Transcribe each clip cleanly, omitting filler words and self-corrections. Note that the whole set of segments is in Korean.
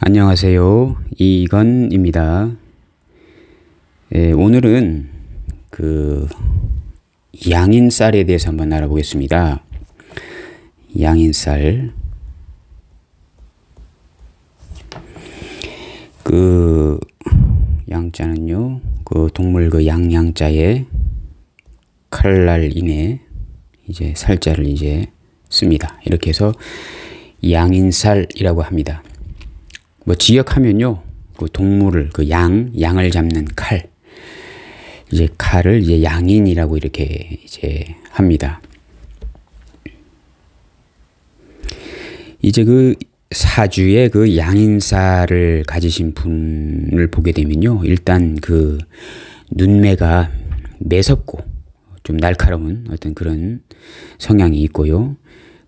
안녕하세요. 이건입니다. 오늘은 양인쌀에 대해서 한번 알아보겠습니다. 양인쌀. 양자는요, 동물 양자에 칼날인에 이제 살자를 이제 씁니다. 이렇게 해서 양인쌀이라고 합니다. 지역하면요, 동물을, 양을 잡는 칼. 이제 칼을 이제 양인이라고 이렇게 이제 합니다. 이제 사주에 양인쌀을 가지신 분을 보게 되면요, 일단 눈매가 매섭고 좀 날카로운 어떤 그런 성향이 있고요.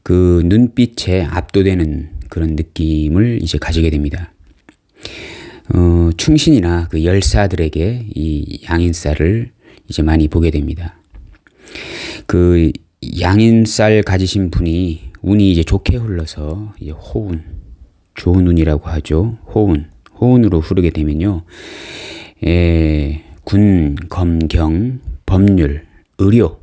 눈빛에 압도되는 그런 느낌을 이제 가지게 됩니다. 충신이나 열사들에게 이 양인쌀을 이제 많이 보게 됩니다. 양인쌀 가지신 분이 운이 이제 좋게 흘러서 이제 호운, 좋은 운이라고 하죠. 호운으로 흐르게 되면요, 군, 검, 경, 법률, 의료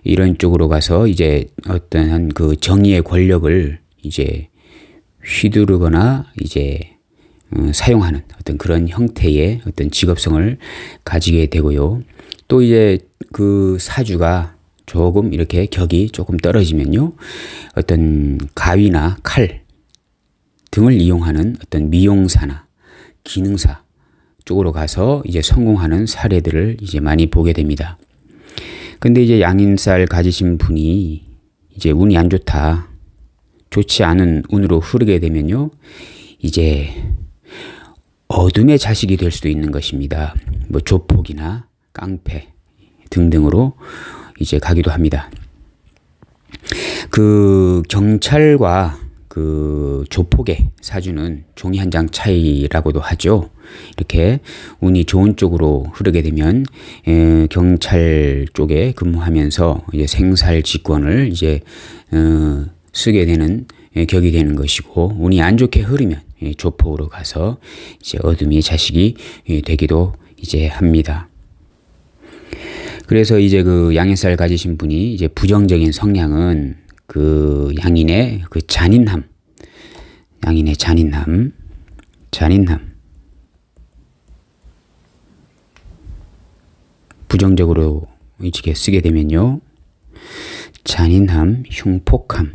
이런 쪽으로 가서 이제 어떠한 정의의 권력을 이제 휘두르거나 이제 사용하는 어떤 그런 형태의 어떤 직업성을 가지게 되고요. 또 이제 사주가 조금 이렇게 격이 조금 떨어지면요, 어떤 가위나 칼 등을 이용하는 어떤 미용사나 기능사 쪽으로 가서 이제 성공하는 사례들을 이제 많이 보게 됩니다. 근데 이제 양인쌀 가지신 분이 이제 운이 안 좋다, 좋지 않은 운으로 흐르게 되면요, 이제 어둠의 자식이 될 수도 있는 것입니다. 조폭이나 깡패 등등으로 이제 가기도 합니다. 경찰과 조폭의 사주는 종이 한 장 차이라고도 하죠. 이렇게 운이 좋은 쪽으로 흐르게 되면 경찰 쪽에 근무하면서 이제 생살직권을 이제 쓰게 되는 격이 되는 것이고, 운이 안 좋게 흐르면 조폭으로 가서 이제 어둠의 자식이 되기도 이제 합니다. 그래서 이제 양인쌀 가지신 분이 이제 부정적인 성향은 양인의 잔인함, 부정적으로 이렇게 쓰게 되면요, 잔인함, 흉폭함,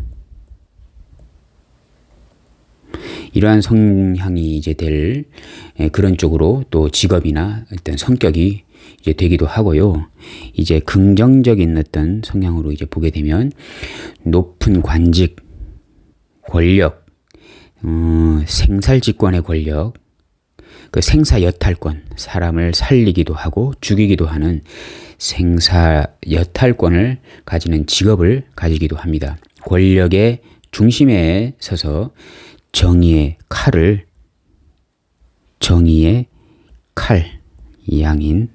이러한 성향이 이제 될 그런 쪽으로 또 직업이나 어떤 성격이 이제 되기도 하고요. 이제 긍정적인 어떤 성향으로 이제 보게 되면 높은 관직, 권력, 생살직권의 권력, 생사여탈권, 사람을 살리기도 하고 죽이기도 하는 생사여탈권을 가지는 직업을 가지기도 합니다. 권력의 중심에 서서 정의의 칼, 양인,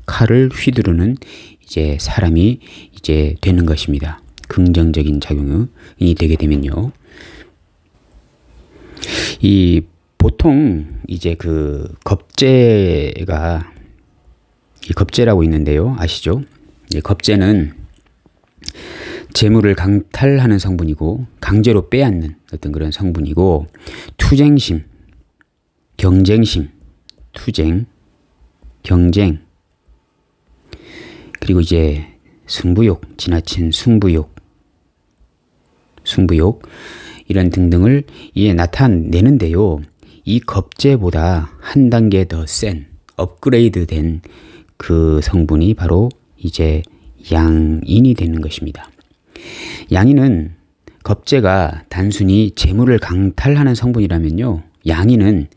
칼을 휘두르는 이제 사람이 이제 되는 것입니다. 긍정적인 작용이 되게 되면요. 보통 이제 겁재라고 있는데요. 아시죠? 겁재는 재물을 강탈하는 성분이고, 강제로 빼앗는 어떤 그런 성분이고, 투쟁심, 경쟁심, 경쟁, 그리고 이제 승부욕, 지나친 승부욕 이런 등등을 이제 나타내는데요. 이 겁재보다 한 단계 더 센 업그레이드 된 성분이 바로 이제 양인이 되는 것입니다. 양인은 겁재가 단순히 재물을 강탈하는 성분이라면요, 양인은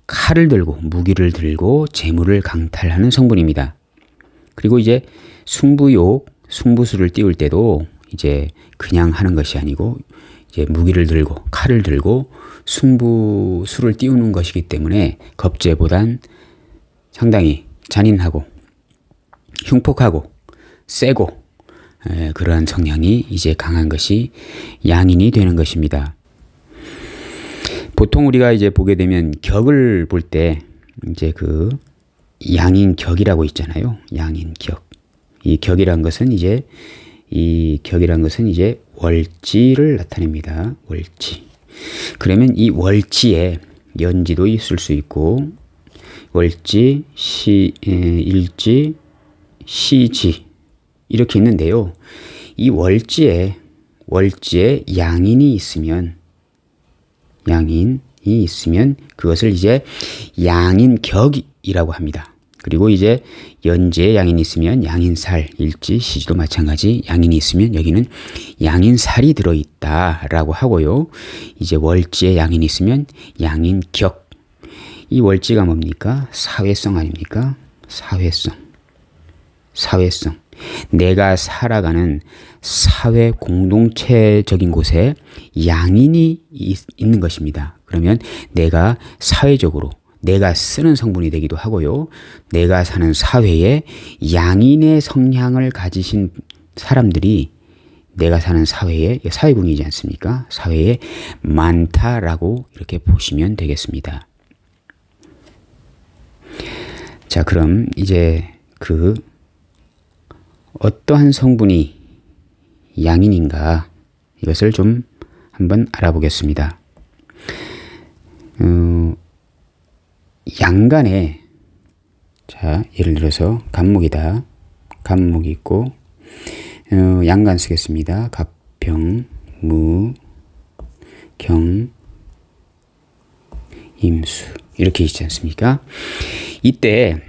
칼을 들고 무기를 들고 재물을 강탈하는 성분입니다. 그리고 이제 승부수를 띄울 때도 이제 그냥 하는 것이 아니고 이제 무기를 들고 칼을 들고 승부수를 띄우는 것이기 때문에 겁재보단 상당히 잔인하고 흉폭하고 세고 그러한 성향이 이제 강한 것이 양인이 되는 것입니다. 보통 우리가 이제 보게 되면 격을 볼 때 이제 그 양인격이라고 있잖아요. 양인격. 이 격이란 것은 이제 월지를 나타냅니다. 월지. 그러면 이 월지에 연지도 있을 수 있고 월지, 일지, 시지 이렇게 있는데요. 이 월지에 양인이 있으면 그것을 이제 양인격이라고 합니다. 그리고 이제 연지에 양인이 있으면 양인살, 일지, 시지도 마찬가지 양인이 있으면 여기는 양인살이 들어있다라고 하고요. 이제 월지에 양인이 있으면 양인격. 이 월지가 뭡니까? 사회성 아닙니까? 사회성. 내가 살아가는 사회 공동체적인 곳에 양인이 있는 것입니다. 그러면 내가 사회적으로 내가 쓰는 성분이 되기도 하고요. 내가 사는 사회에 양인의 성향을 가지신 사람들이 내가 사는 사회에 사회군이지 않습니까? 사회에 많다라고 이렇게 보시면 되겠습니다. 자, 그럼 이제 그 어떠한 성분이 양인인가 이것을 좀 한번 알아보겠습니다. 양간에 자 예를 들어서 간목이다. 간목이 있고 양간 쓰겠습니다. 갑병, 무, 경, 임수 이렇게 있지 않습니까? 이때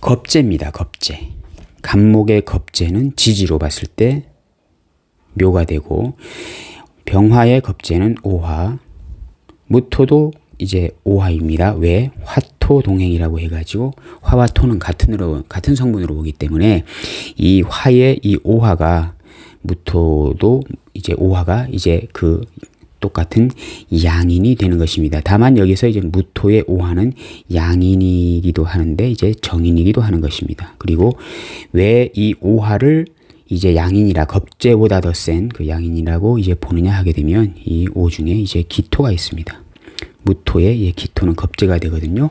겁재입니다. 겁재. 간목의 겁재는 지지로 봤을 때 묘가 되고 병화의 겁재는 오화, 무토도 이제 오화입니다. 왜? 화토 동행이라고 해가지고 화와 토는 같은 성분으로 보기 때문에 이 화의 이 오화가 무토도 이제 오화가 이제 그 똑같은 양인이 되는 것입니다. 다만 여기서 이제 무토의 오화는 양인이기도 하는데 이제 정인이기도 하는 것입니다. 그리고 왜 이 오화를 이제 양인이라 겁재보다 더 센 그 양인이라고 이제 보느냐 하게 되면 이 오 중에 이제 기토가 있습니다. 무토의 기토는 겁재가 되거든요.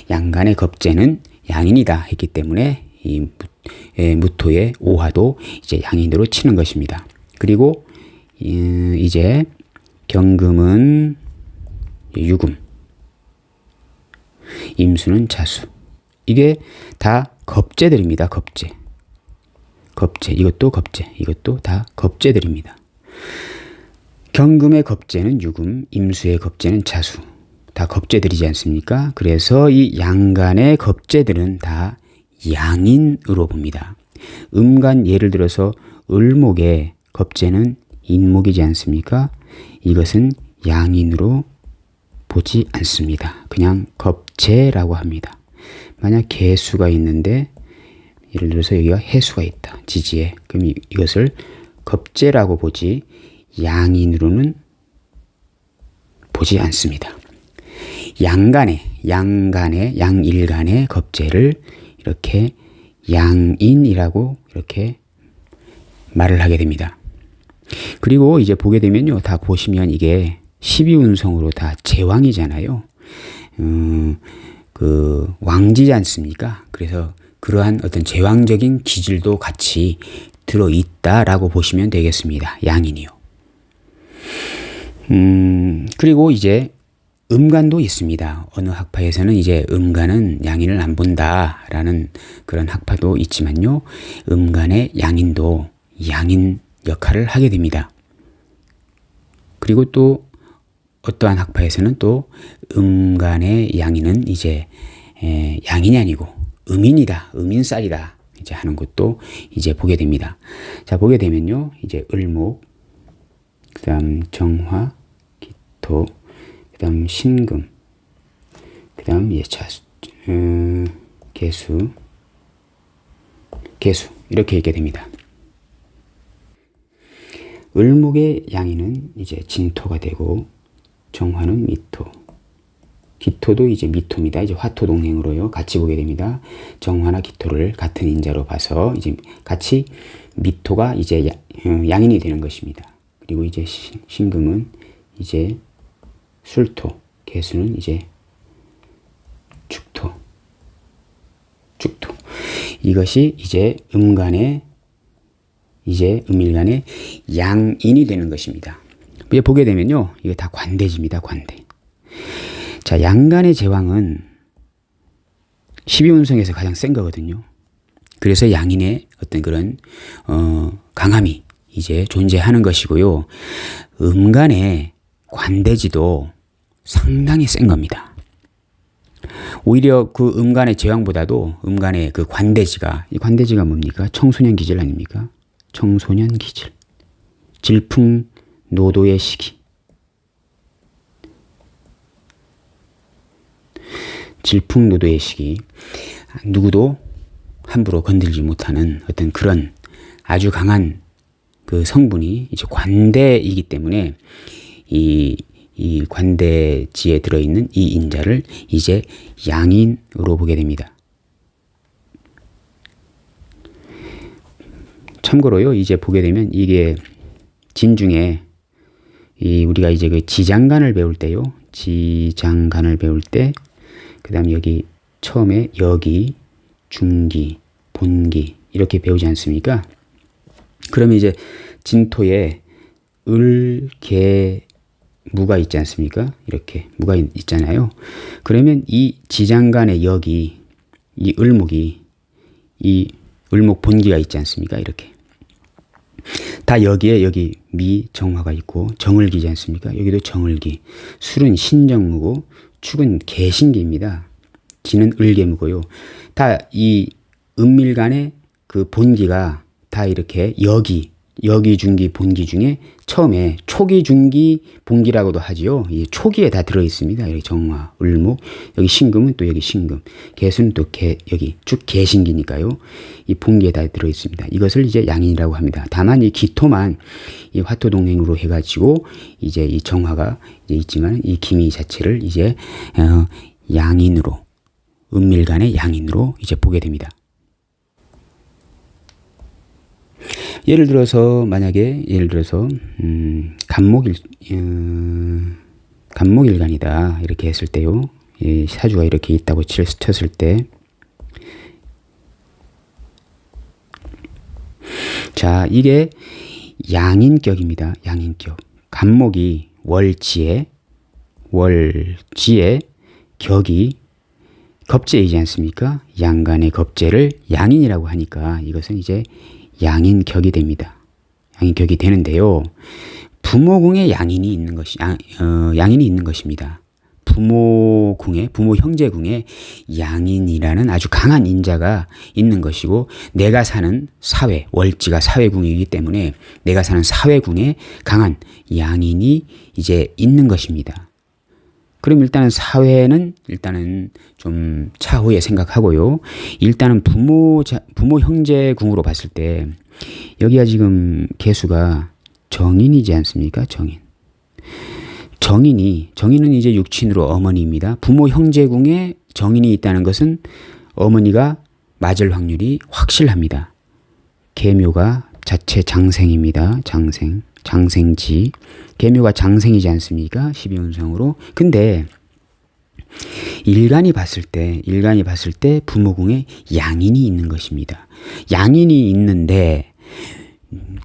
양간의 겁재는 양인이다 했기 때문에 이 무토의 오화도 이제 양인으로 치는 것입니다. 그리고 이제 경금은 유금, 임수는 자수. 이게 다 겁재들입니다. 겁재. 이것도 겁재. 이것도 다 겁재들입니다. 경금의 겁재는 유금, 임수의 겁재는 자수. 다 겁재들이지 않습니까? 그래서 이 양간의 겁재들은 다 양인으로 봅니다. 음간 예를 들어서 을목의 겁재는 인목이지 않습니까? 이것은 양인으로 보지 않습니다. 그냥 겁재라고 합니다. 만약 개수가 있는데 예를 들어서 여기가 해수가 있다. 지지에. 그럼 이것을 겁재라고 보지 양인으로는 보지 않습니다. 양일간의 겁재를 이렇게 양인이라고 이렇게 말을 하게 됩니다. 그리고 이제 보게 되면요. 다 보시면 이게 12운성으로 다 제왕이잖아요. 그 왕지지 않습니까? 그래서 그러한 어떤 제왕적인 기질도 같이 들어있다라고 보시면 되겠습니다. 양인이요. 그리고 이제 음간도 있습니다. 어느 학파에서는 이제 음간은 양인을 안 본다라는 그런 학파도 있지만요. 음간의 양인도 양인 역할을 하게 됩니다. 그리고 또 어떠한 학파에서는 또 음간의 양인은 이제 양인이 아니고 음인이다, 음인살이다 이제 하는 것도 이제 보게 됩니다. 자, 보게 되면요, 이제 을목, 그다음 정화, 기토, 그다음 신금, 그다음 개수 이렇게 있게 됩니다. 을목의 양인은 이제 진토가 되고 정화는 미토, 기토도 이제 미토입니다. 이제 화토 동행으로요 같이 보게 됩니다. 정화나 기토를 같은 인자로 봐서 이제 같이 미토가 이제 양인이 되는 것입니다. 그리고 이제 신금은 이제 술토, 개수는 이제 축토. 이것이 이제 음일간의 양인이 되는 것입니다. 이제 보게 되면요, 이거 다 관대지입니다. 관대. 자, 양간의 제왕은 12운성에서 가장 센 거거든요. 그래서 양인의 어떤 그런 강함이 이제 존재하는 것이고요. 음간의 관대지도 상당히 센 겁니다. 오히려 그 음간의 제왕보다도 음간의 그 관대지가, 이 관대지가 뭡니까? 청소년 기질 아닙니까? 청소년 기질. 질풍노도의 시기. 질풍노도의 시기. 누구도 함부로 건들지 못하는 어떤 그런 아주 강한 그 성분이 이제 관대이기 때문에 이 관대지에 들어있는 이 인자를 이제 양인으로 보게 됩니다. 참고로요, 이제 보게 되면 이게 진중에 우리가 이제 그 지장간을 배울 때요, 지장간을 배울 때, 그 다음에 여기 처음에 여기, 중기, 본기 이렇게 배우지 않습니까? 그러면 이제 진토에 을, 개, 무가 있지 않습니까? 이렇게 무가 있잖아요. 그러면 이 지장간의 여기, 이 을목이, 이 을목 본기가 있지 않습니까? 이렇게 다 여기에 여기 미 정화가 있고 정을기지 않습니까? 여기도 정을기. 술은 신정무고 축은 개신기입니다. 기는 을개무고요. 다 이 은밀간의 그 본기가 다 이렇게 여기 중기 본기 중에 처음에 초기 중기 본기라고도 하지요. 이 초기에 다 들어 있습니다. 여기 정화, 을목, 여기 신금은 또 여기 신금, 개수는 또 여기 쭉 개신기니까요. 이 본기에 다 들어 있습니다. 이것을 이제 양인이라고 합니다. 다만 이 기토만 이 화토동행으로 해가지고 이제 이 정화가 이제 있지만 이 기미 자체를 이제 양인으로, 은밀간의 양인으로 이제 보게 됩니다. 예를 들어서 간목일간이다 이렇게 했을 때요, 이 사주가 이렇게 있다고 쳤을 때, 자, 이게 양인격입니다. 양인격. 간목이 월지에 격이 겁재이지 않습니까? 양간의 겁재를 양인이라고 하니까 이것은 이제 양인격이 됩니다. 양인격이 되는데요. 부모궁에 양인이 있는 것입니다. 부모 형제궁에 양인이라는 아주 강한 인자가 있는 것이고, 내가 사는 사회, 월지가 사회궁이기 때문에 내가 사는 사회궁에 강한 양인이 이제 있는 것입니다. 그럼 일단은 사회는 좀 차후에 생각하고요. 일단은 부모 형제궁으로 봤을 때 여기가 지금 개수가 정인이지 않습니까? 정인은 이제 육친으로 어머니입니다. 부모 형제궁에 정인이 있다는 것은 어머니가 맞을 확률이 확실합니다. 계묘가 자체 장생입니다. 장생지. 계묘가 장생이지 않습니까? 12운성으로. 근데 일간이 봤을 때 부모궁에 양인이 있는 것입니다. 양인이 있는데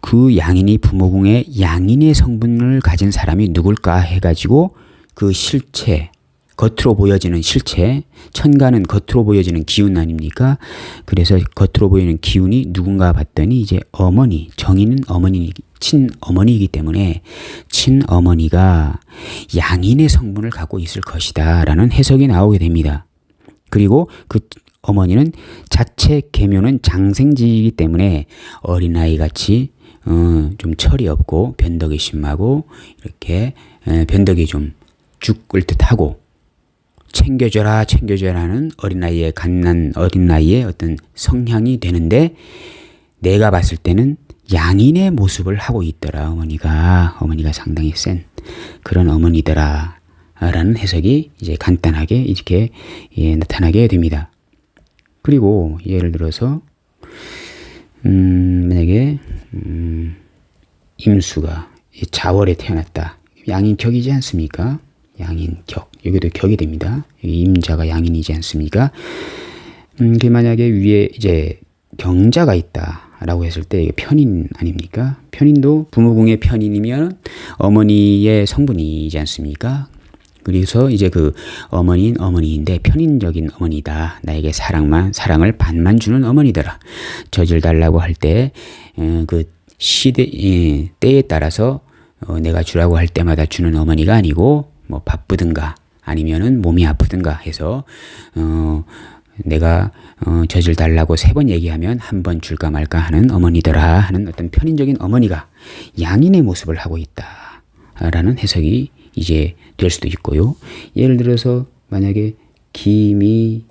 그 양인이 부모궁에 양인의 성분을 가진 사람이 누굴까 해가지고 그 실체, 겉으로 보여지는 실체, 천간은 겉으로 보여지는 기운 아닙니까? 그래서 겉으로 보이는 기운이 누군가 봤더니 이제 어머니, 정인은 친어머니이기 때문에 친어머니가 양인의 성분을 갖고 있을 것이다 라는 해석이 나오게 됩니다. 그리고 그 어머니는 자체 계묘는 장생지이기 때문에 어린아이 같이 좀 철이 없고 변덕이 심하고 이렇게 변덕이 좀 죽을 듯하고 챙겨줘라는 어린아이의 갓난 어린아이의 어떤 성향이 되는데, 내가 봤을 때는 양인의 모습을 하고 있더라. 어머니가 상당히 센 그런 어머니더라 라는 해석이 이제 간단하게 이렇게 나타나게 됩니다. 그리고 예를 들어서 만약에 임수가 자월에 태어났다. 양인격이지 않습니까? 양인격. 여기도 격이 됩니다. 여기 임자가 양인이지 않습니까? 그 만약에 위에 이제 경자가 있다라고 했을 때 이게 편인 아닙니까? 편인도 부모궁의 편인이면 어머니의 성분이지 않습니까? 그래서 이제 그 어머니인 어머니인데 편인적인 어머니다. 나에게 사랑을 반만 주는 어머니더라. 젖을 달라고 할 때 그 때에 따라서 내가 주라고 할 때마다 주는 어머니가 아니고 뭐 바쁘든가 아니면은 몸이 아프든가 해서 내가 젖을 달라고 3번 얘기하면 한 번 줄까 말까 하는 어머니더라 하는 어떤 편인적인 어머니가 양인의 모습을 하고 있다라는 해석이 이제 될 수도 있고요. 예를 들어서 만약에 김이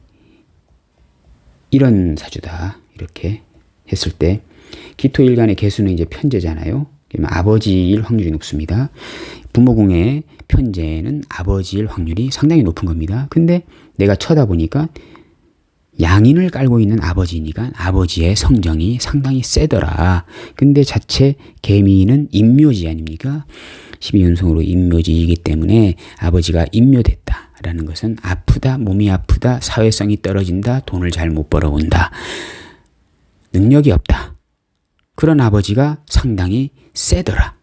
이런 사주다 이렇게 했을 때 기토일간의 개수는 이제 편제잖아요. 그러면 아버지일 확률이 높습니다. 부모궁의 편제는 아버지일 확률이 상당히 높은 겁니다. 근데 내가 쳐다보니까 양인을 깔고 있는 아버지니까 아버지의 성정이 상당히 세더라. 근데 자체 개미는 인묘지 아닙니까? 12윤성으로 인묘지이기 때문에 아버지가 인묘됐다라는 것은 아프다, 몸이 아프다, 사회성이 떨어진다, 돈을 잘 못 벌어온다, 능력이 없다. 그런 아버지가 상당히 세더라.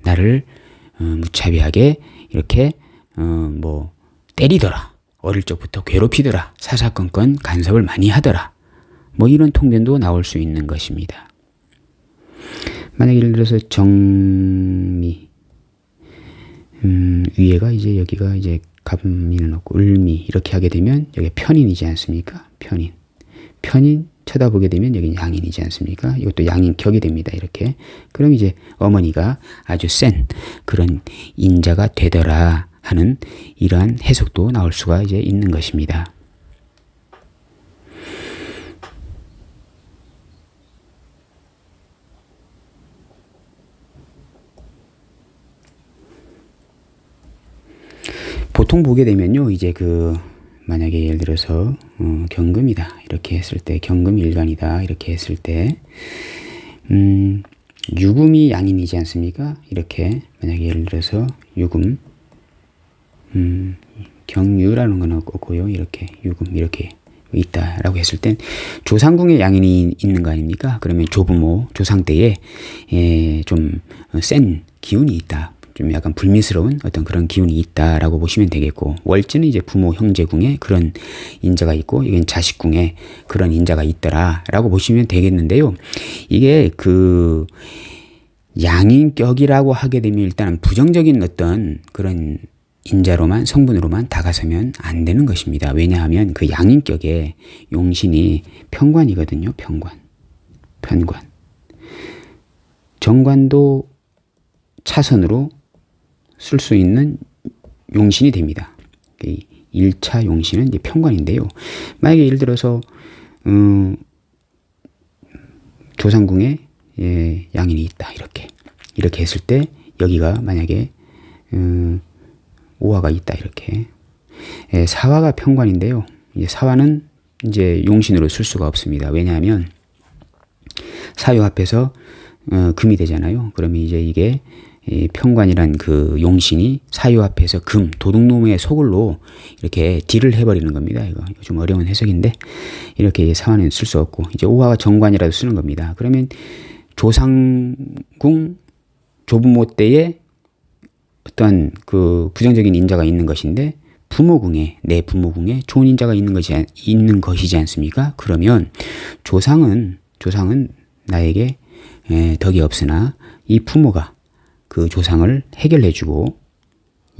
나를 무차별하게 이렇게 때리더라. 어릴 적부터 괴롭히더라. 사사건건 간섭을 많이 하더라. 뭐 이런 통변도 나올 수 있는 것입니다. 만약 예를 들어서 정미 위에가 이제 여기가 이제 갑미는 없고 을미 이렇게 하게 되면 여기 편인이지 않습니까? 편인 쳐다보게 되면 여기 양인이지 않습니까? 이것도 양인 격이 됩니다. 이렇게. 그럼 이제 어머니가 아주 센 그런 인자가 되더라 하는 이러한 해석도 나올 수가 이제 있는 것입니다. 보통 보게 되면요, 이제 만약에 예를 들어서 경금이다 이렇게 했을 때, 경금일간이다 이렇게 했을 때, 유금이 양인이지 않습니까? 이렇게 만약에 예를 들어서 유금, 경유라는 건 없고요, 이렇게 유금 이렇게 있다라고 했을 땐 조상궁에 양인이 있는 거 아닙니까? 그러면 조부모, 조상 때에 좀 센 기운이 있다. 좀 약간 불미스러운 어떤 그런 기운이 있다라고 보시면 되겠고, 월지는 이제 부모 형제궁에 그런 인자가 있고, 이건 자식궁에 그런 인자가 있더라라고 보시면 되겠는데요. 이게 양인격이라고 하게 되면 일단은 부정적인 어떤 그런 인자로만, 성분으로만 다가서면 안 되는 것입니다. 왜냐하면 그 양인격의 용신이 편관이거든요. 편관. 정관도 차선으로 쓸 수 있는 용신이 됩니다. 1차 용신은 이제 편관인데요. 만약에 예를 들어서 조상궁에 양인이 있다 이렇게 했을 때 여기가 만약에 오화가 있다 이렇게, 사화가 편관인데요. 이제 사화는 이제 용신으로 쓸 수가 없습니다. 왜냐하면 사유 앞에서 금이 되잖아요. 그러면 이제 이게 편관이란 그 용신이 사유 앞에서 금, 도둑놈의 소굴로 이렇게 딜을 해버리는 겁니다. 이거 좀 어려운 해석인데, 이렇게 사화는 쓸 수 없고, 이제 오화가 정관이라도 쓰는 겁니다. 그러면 조상궁, 조부모 때에 어떤 그 부정적인 인자가 있는 것인데, 내 부모궁에 좋은 인자가 있는 것이지 않습니까? 그러면 조상은 나에게 덕이 없으나 이 부모가 그 조상을 해결해주고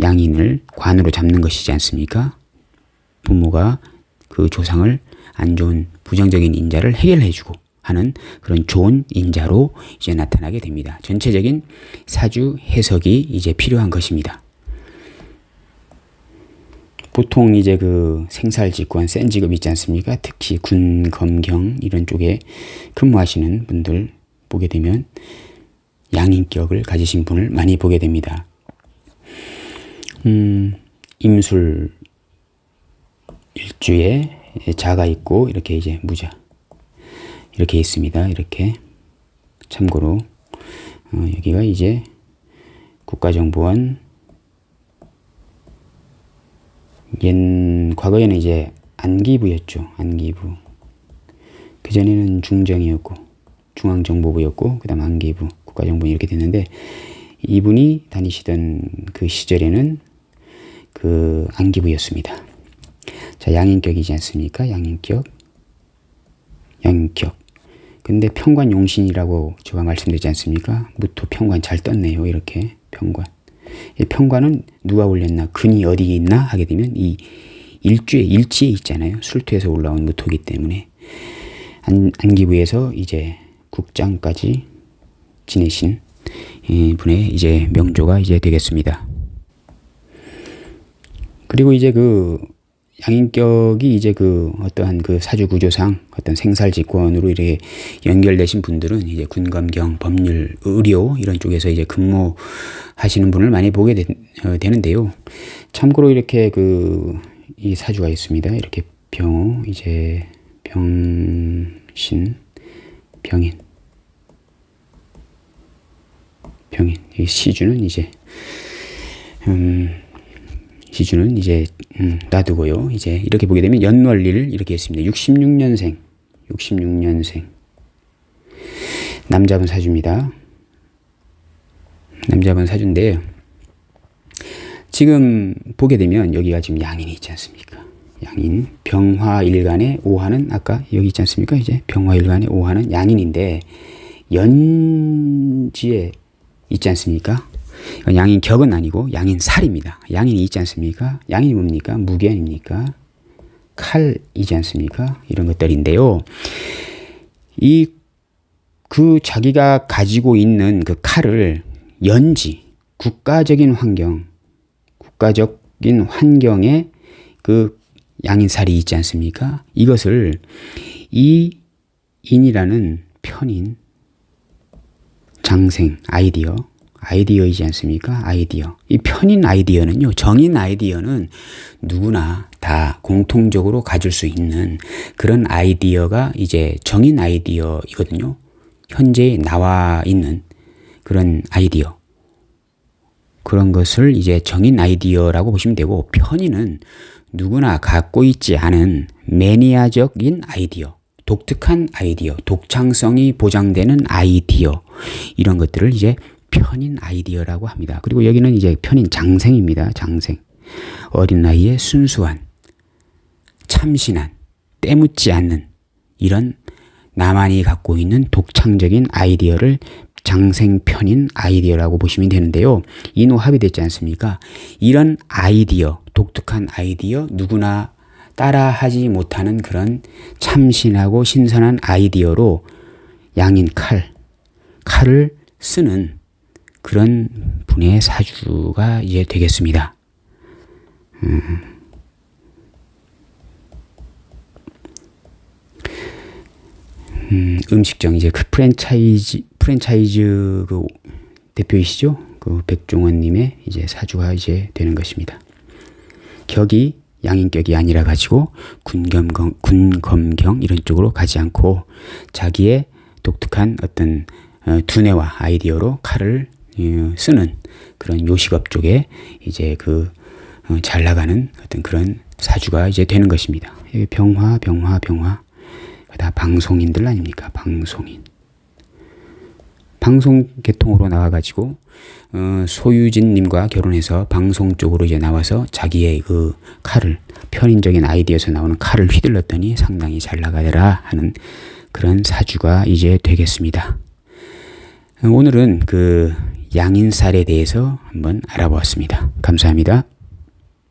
양인을 관으로 잡는 것이지 않습니까? 부모가 그 조상을 안 좋은 부정적인 인자를 해결해주고 하는 그런 좋은 인자로 이제 나타나게 됩니다. 전체적인 사주 해석이 이제 필요한 것입니다. 보통 이제 생살직관, 센 직업 있지 않습니까? 특히 군, 검경 이런 쪽에 근무하시는 분들 보게 되면 양인격을 가지신 분을 많이 보게 됩니다. 임술 일주에 자가 있고 이렇게 이제 무자 이렇게 있습니다. 이렇게 참고로 여기가 이제 국가정보원 과거에는 이제 안기부였죠. 안기부. 그전에는 중정이었고, 중앙정보부였고, 그 다음 안기부, 국가정보 이렇게 됐는데, 이분이 다니시던 그 시절에는 그 안기부였습니다. 자, 양인격이지 않습니까? 양인격. 근데 평관용신이라고 제가 말씀드리지 않습니까? 무토 평관 잘 떴네요. 이렇게 평관. 이 평관은 누가 올렸나, 근이 어디에 있나 하게 되면 이 일지에 있잖아요. 술토에서 올라온 무토기 때문에 안기부에서 이제 국장까지 지내신 분의 이제 명조가 이제 되겠습니다. 그리고 이제 그 양인격이 이제 그 어떠한 그 사주 구조상 어떤 생살직권으로 이렇게 연결되신 분들은 이제 군검경, 법률, 의료 이런 쪽에서 이제 근무하시는 분을 많이 보게 되는데요. 참고로 이렇게 그 이 사주가 있습니다. 이렇게 병호, 이제 병신, 병인. 이 시주는 이제 놔두고요. 이제 이렇게 보게 되면 연월리를 이렇게 했습니다. 66년생. 남자분 사주입니다. 남자분 사주인데 지금 보게 되면 여기가 지금 양인이 있지 않습니까? 양인, 병화일간의 오화는 아까 여기 있지 않습니까? 이제 병화일간의 오화는 양인인데 연지에 있지 않습니까? 양인 격은 아니고 양인 살입니다. 양인이 있지 않습니까? 양인이 뭡니까? 무기 아닙니까? 칼이지 않습니까? 이런 것들인데요. 그 자기가 가지고 있는 그 칼을 연지, 국가적인 환경에 그 양인살이 있지 않습니까? 이것을 이 인이라는 편인, 장생, 아이디어이지 않습니까? 아이디어. 이 편인 아이디어는요, 정인 아이디어는 누구나 다 공통적으로 가질 수 있는 그런 아이디어가 이제 정인 아이디어이거든요. 현재 나와 있는 그런 아이디어. 그런 것을 이제 정인 아이디어라고 보시면 되고, 편인은 누구나 갖고 있지 않은 매니아적인 아이디어, 독특한 아이디어, 독창성이 보장되는 아이디어, 이런 것들을 이제 편인 아이디어라고 합니다. 그리고 여기는 이제 편인 장생입니다. 장생. 어린 나이에 순수한, 참신한, 때묻지 않는 이런 나만이 갖고 있는 독창적인 아이디어를 장생편인 아이디어라고 보시면 되는데요. 인호합이 됐지 않습니까? 이런 아이디어, 독특한 아이디어, 누구나 따라하지 못하는 그런 참신하고 신선한 아이디어로 양인 칼을 쓰는 그런 분의 사주가 이제 되겠습니다. 음식점 이제 그 프랜차이즈 그 대표이시죠? 그 백종원님의 이제 사주가 이제 되는 것입니다. 격이 양인격이 아니라 가지고 군검경 이런 쪽으로 가지 않고 자기의 독특한 어떤 두뇌와 아이디어로 칼을 쓰는 그런 요식업 쪽에 이제 그 잘 나가는 어떤 그런 사주가 이제 되는 것입니다. 병화. 다 방송인들 아닙니까? 방송 계통으로 나와가지고 소유진님과 결혼해서 방송 쪽으로 이제 나와서 자기의 그 칼을 편인적인 아이디어에서 나오는 칼을 휘둘렀더니 상당히 잘 나가더라 하는 그런 사주가 이제 되겠습니다. 오늘은 그 양인살에 대해서 한번 알아보았습니다. 감사합니다.